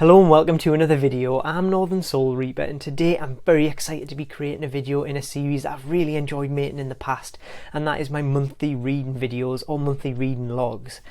Hello and welcome to another video. I'm Northern Soul Reaper and today I'm very excited to be creating a video in a series that I've really enjoyed making in the past, and that is my monthly reading videos or monthly reading logs.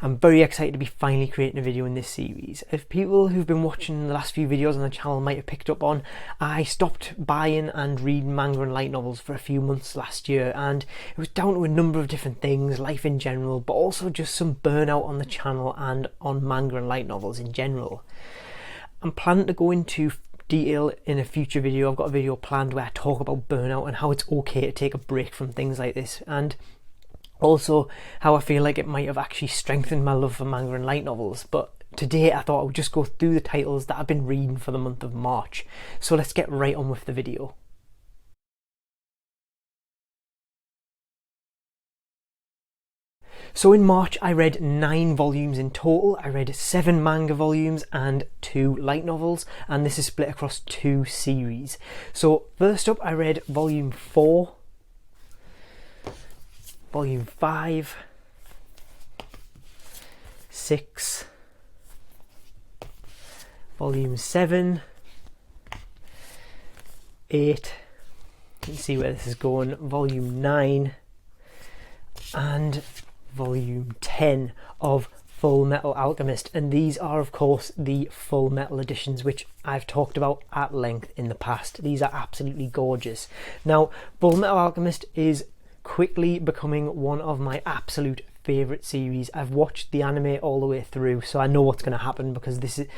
I'm very excited to be finally creating a video in this series. If people who've been watching the last few videos on the channel might have picked up on, I stopped buying and reading manga and light novels for a few months last year, and it was down to a number of different things, life in general, but also just some burnout on the channel and on manga and light novels in general. I'm planning to go into detail in a future video. I've got a video planned where I talk about burnout and how it's okay to take a break from things like this, and also how I feel like it might have actually strengthened my love for manga and light novels. But today I thought I would just go through the titles that I've been reading for the month of March. So let's get right on with the video. So in March I read 9 volumes in total. I read 7 manga volumes and 2 light novels, and this is split across 2 series. So first up I read volume 4, volume 5, 6, volume 7, 8, you can see where this is going, volume 9, and volume 10 of Full Metal Alchemist, and these are of course the Full Metal editions, which I've talked about at length in the past. These are absolutely gorgeous. Now, Full Metal Alchemist is quickly becoming one of my absolute favourite series. I've watched the anime all the way through, so I know what's going to happen, because the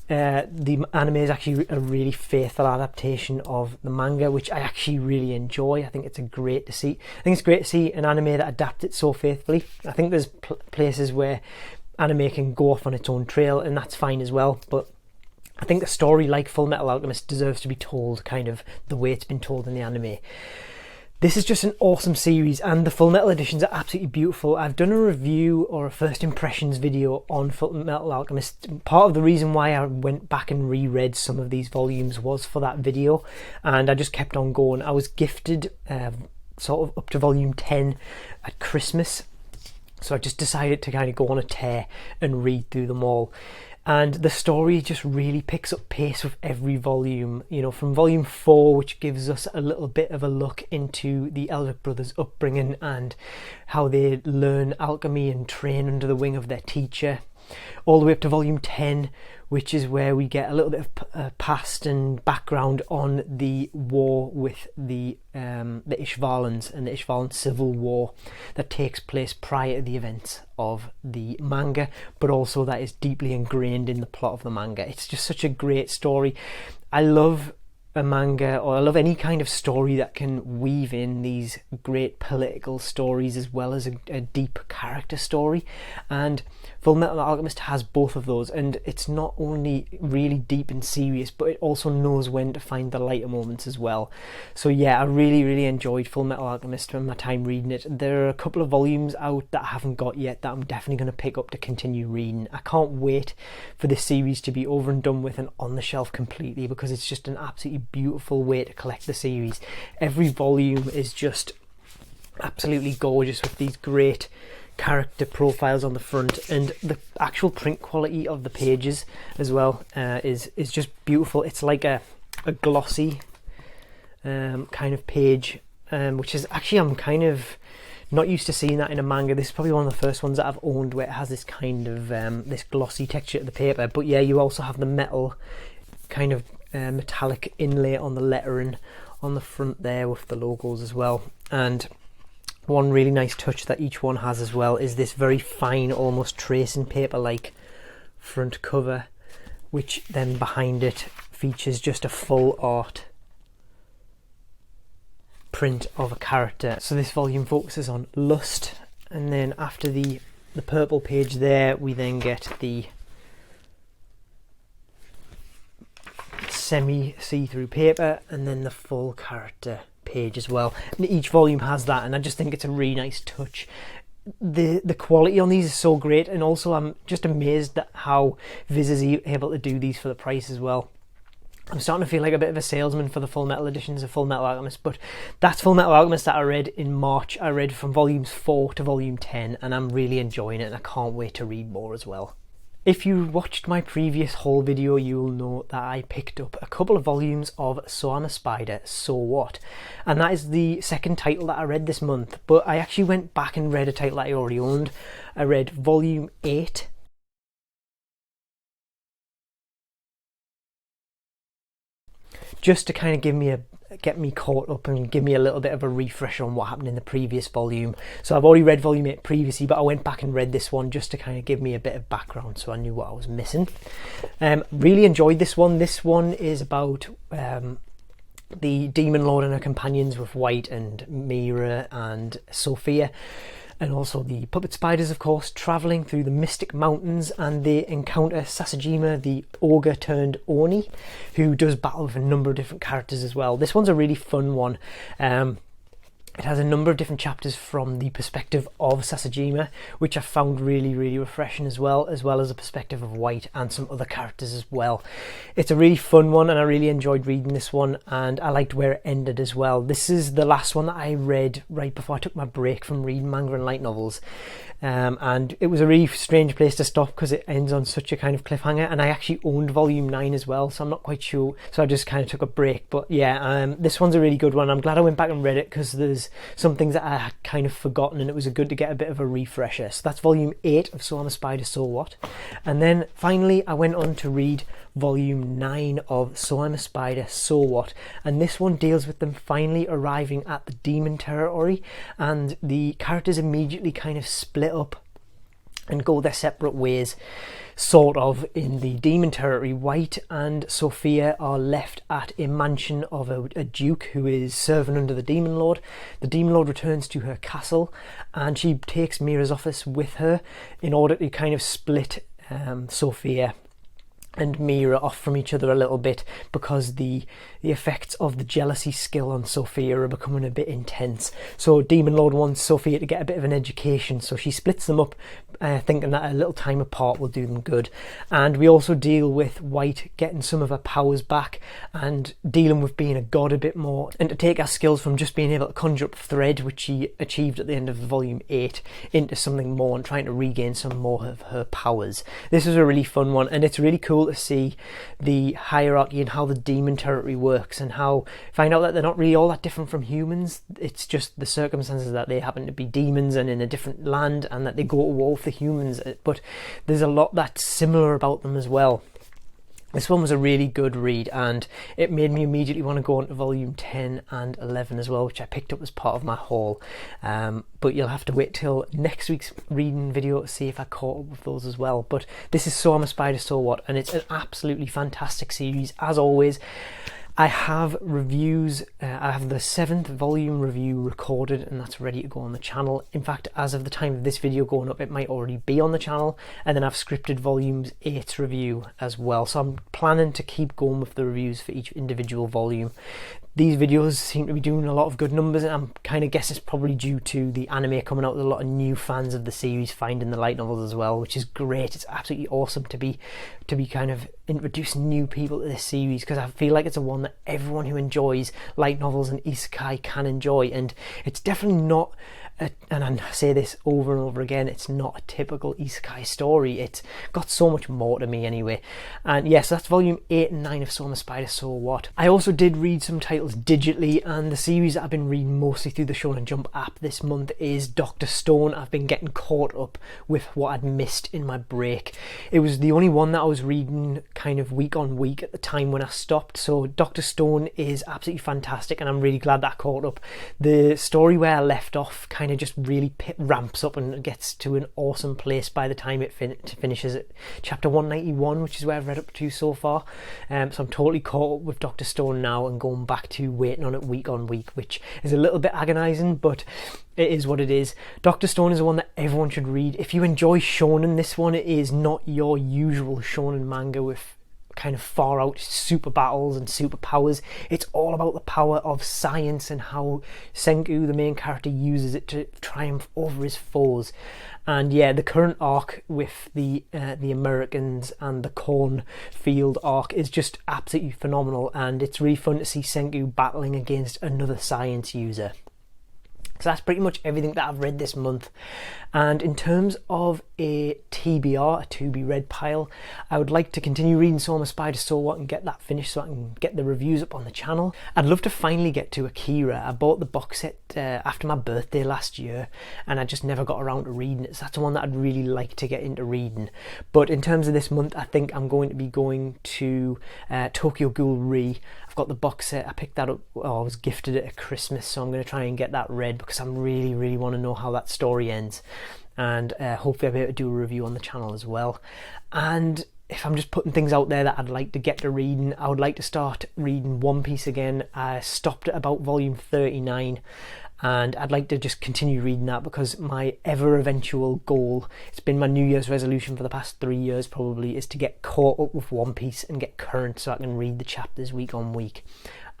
anime is actually a really faithful adaptation of the manga, which I actually really enjoy. I think it's great to see an anime that adapts it so faithfully. I think there's places where anime can go off on its own trail, and that's fine as well, but I think a story like Full Metal Alchemist deserves to be told kind of the way it's been told in the anime. This is just an awesome series, and the Full Metal editions are absolutely beautiful. I've done a review or a first impressions video on Full Metal Alchemist. Part of the reason why I went back and reread some of these volumes was for that video, and I just kept on going. I was gifted sort of up to volume 10 at Christmas, so I just decided to kind of go on a tear and read through them all. And the story just really picks up pace with every volume, you know, from volume 4, which gives us a little bit of a look into the Eldrick brothers' upbringing and how they learn alchemy and train under the wing of their teacher, all the way up to volume 10, which is where we get a little bit of past and background on the war with the Ishvalans and the Ishvalan civil war that takes place prior to the events of the manga, but also that is deeply ingrained in the plot of the manga. It's just such a great story. I love a manga, or I love any kind of story that can weave in these great political stories as well as a deep character story, and Full Metal Alchemist has both of those, and it's not only really deep and serious, but it also knows when to find the lighter moments as well. So yeah, I really enjoyed Full Metal Alchemist from my time reading it. There are a couple of volumes out that I haven't got yet that I'm definitely going to pick up to continue reading. I can't wait for this series to be over and done with and on the shelf completely, because it's just an absolutely beautiful way to collect the series. Every volume is just absolutely gorgeous with these great character profiles on the front, and the actual print quality of the pages as well is just beautiful. It's like a glossy kind of page, which is actually, I'm kind of not used to seeing that in a manga. This is probably one of the first ones that I've owned where it has this kind of this glossy texture to the paper. But yeah, you also have the metal kind of metallic inlay on the lettering on the front there with the logos as well. And one really nice touch that each one has as well is this very fine, almost tracing paper like front cover, which then behind it features just a full art print of a character. So this volume focuses on lust, and then after the purple page there, we then get the semi see-through paper, and then the full character page as well. And each volume has that, and I just think it's a really nice touch. The quality on these is so great, and also I'm just amazed at how Viz is able to do these for the price as well. I'm starting to feel like a bit of a salesman for the Full Metal editions of Full Metal Alchemist, but that's Full Metal Alchemist that I read in March. I read from volumes 4 to volume 10, and I'm really enjoying it, and I can't wait to read more as well. If you watched my previous haul video, you'll know that I picked up a couple of volumes of So I'm a Spider, So What? And that is the second title that I read this month, but I actually went back and read a title that I already owned. I read volume 8. Just to kind of get me caught up and give me a little bit of a refresher on what happened in the previous volume. So I've already read volume 8 previously, but I went back and read this one just to kind of give me a bit of background so I knew what I was missing. Really enjoyed this one. This one is about the Demon Lord and her companions with White and Mira and Sophia, and also the puppet spiders, of course, travelling through the Mystic Mountains, and they encounter Sasajima, the ogre turned Oni, who does battle with a number of different characters as well. This one's a really fun one. It has a number of different chapters from the perspective of Sasajima, which I found really, really refreshing as well as a perspective of White and some other characters as well. It's a really fun one, and I really enjoyed reading this one, and I liked where it ended as well. This is the last one that I read right before I took my break from reading manga and light novels. And it was a really strange place to stop because it ends on such a kind of cliffhanger, and I actually owned volume 9 as well, so I'm not quite sure, so I just kind of took a break. But yeah, this one's a really good one. I'm glad I went back and read it because there's some things that I had kind of forgotten, and it was good to get a bit of a refresher. So that's volume 8 of So I'm a Spider, So What? And then finally I went on to read volume 9 of So I'm a Spider, So What? And this one deals with them finally arriving at the demon territory, and the characters immediately kind of split up and go their separate ways, sort of. In the demon territory, White and Sophia are left at a mansion of a duke who is serving under the Demon Lord. The Demon Lord returns to her castle, and she takes Mira's office with her in order to kind of split Sophia and Mira off from each other a little bit, because the effects of the jealousy skill on Sophia are becoming a bit intense. So Demon Lord wants Sophia to get a bit of an education, so she splits them up, thinking that a little time apart will do them good. And we also deal with White getting some of her powers back and dealing with being a god a bit more, and to take her skills from just being able to conjure up thread, which she achieved at the end of volume 8, into something more and trying to regain some more of her powers. This is a really fun one, and it's really cool to see the hierarchy and how the demon territory works, and how find out that they're not really all that different from humans. It's just the circumstances that they happen to be demons and in a different land, and that they go to war with the humans, but there's a lot that's similar about them as well. This one was a really good read, and it made me immediately want to go on to volume 10 and 11 as well, which I picked up as part of my haul. But you'll have to wait till next week's reading video to see if I caught up with those as well. But this is So I'm a Spider, So What? And it's an absolutely fantastic series, as always. I have reviews. I have the 7th volume review recorded, and that's ready to go on the channel. In fact, as of the time of this video going up, it might already be on the channel. And then I've scripted volumes 8's review as well, so I'm planning to keep going with the reviews for each individual volume. These videos seem to be doing a lot of good numbers, and I'm kind of guess it's probably due to the anime coming out with a lot of new fans of the series finding the light novels as well, which is great. It's absolutely awesome to be kind of introducing new people to this series, because I feel like it's a one that everyone who enjoys light novels and isekai can enjoy. And it's definitely not and I say this over and over again, it's not a typical isekai story. It's got so much more to me anyway. And yes, that's volume 8 and 9 of So I'm a Spider, So What? I also did read some titles digitally, and the series that I've been reading mostly through the Shonen Jump app this month is Dr. Stone. I've been getting caught up with what I'd missed in my break. It was the only one that I was reading kind of week on week at the time when I stopped. So Dr. Stone is absolutely fantastic, and I'm really glad that I caught up. The story where I left off kind of just really ramps up and gets to an awesome place by the time it finishes at chapter 191, which is where I've read up to so far. So I'm totally caught up with Dr. Stone now, and going back to waiting on it week on week, which is a little bit agonizing, but it is what it is. Dr. Stone is the one that everyone should read. If you enjoy shonen, this one is not your usual shonen manga with kind of far out super battles and superpowers. It's all about the power of science and how Senku, the main character, uses it to triumph over his foes. And yeah, the current arc with the Americans and the cornfield arc is just absolutely phenomenal, and it's really fun to see Senku battling against another science user. So that's pretty much everything that I've read this month. And in terms of a TBR, a to be read pile. I would like to continue reading Soma Spider Sword and get that finished so I can get the reviews up on the channel. I'd love to finally get to Akira. I bought the box set after my birthday last year and I just never got around to reading it, so that's one that I'd really like to get into reading. But in terms of this month, I think I'm going to be going to Tokyo Ghoul Re. I've got the box set, I picked that up, I was gifted it at Christmas, so I'm going to try and get that read because I really want to know how that story ends. And hopefully I'll be able to do a review on the channel as well. And if I'm just putting things out there that I'd like to get to reading, I would like to start reading One Piece again. I stopped at about volume 39 and I'd like to just continue reading that because my ever eventual goal, it's been my New Year's resolution for the past 3 years probably, is to get caught up with One Piece and get current so I can read the chapters week on week.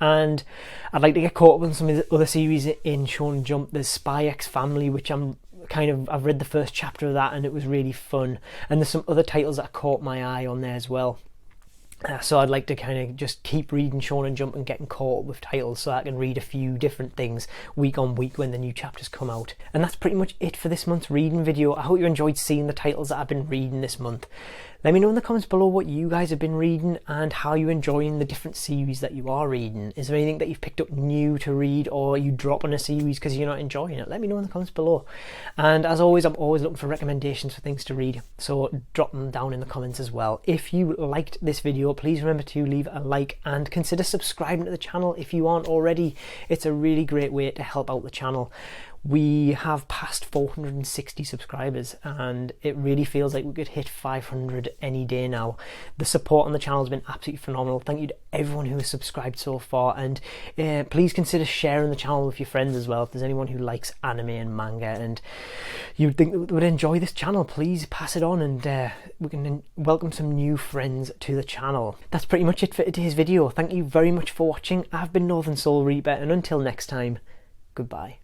And I'd like to get caught up on some of the other series in Shonen Jump. There's Spy X Family, which I've read the first chapter of that and it was really fun, and there's some other titles that caught my eye on there as well. So I'd like to kind of just keep reading Shonen Jump and getting caught up with titles so I can read a few different things week on week when the new chapters come out. And that's pretty much it for this month's reading video. I hope you enjoyed seeing the titles that I've been reading this month. Let me know in the comments below what you guys have been reading and how you're enjoying the different series that you are reading. Is there anything that you've picked up new to read, or are you dropping a series because you're not enjoying it? Let me know in the comments below. And as always, I'm always looking for recommendations for things to read, so drop them down in the comments as well. If you liked this video, please remember to leave a like and consider subscribing to the channel if you aren't already. It's a really great way to help out the channel. We have passed 460 subscribers and it really feels like we could hit 500 any day now. The support on the channel has been absolutely phenomenal. Thank you to everyone who has subscribed so far, and please consider sharing the channel with your friends as well. If there's anyone who likes anime and manga and you think would enjoy this channel, please pass it on and we can welcome some new friends to the channel. That's pretty much it for today's video. Thank you very much for watching. I've been Northern Soul Reaper, and until next time, goodbye.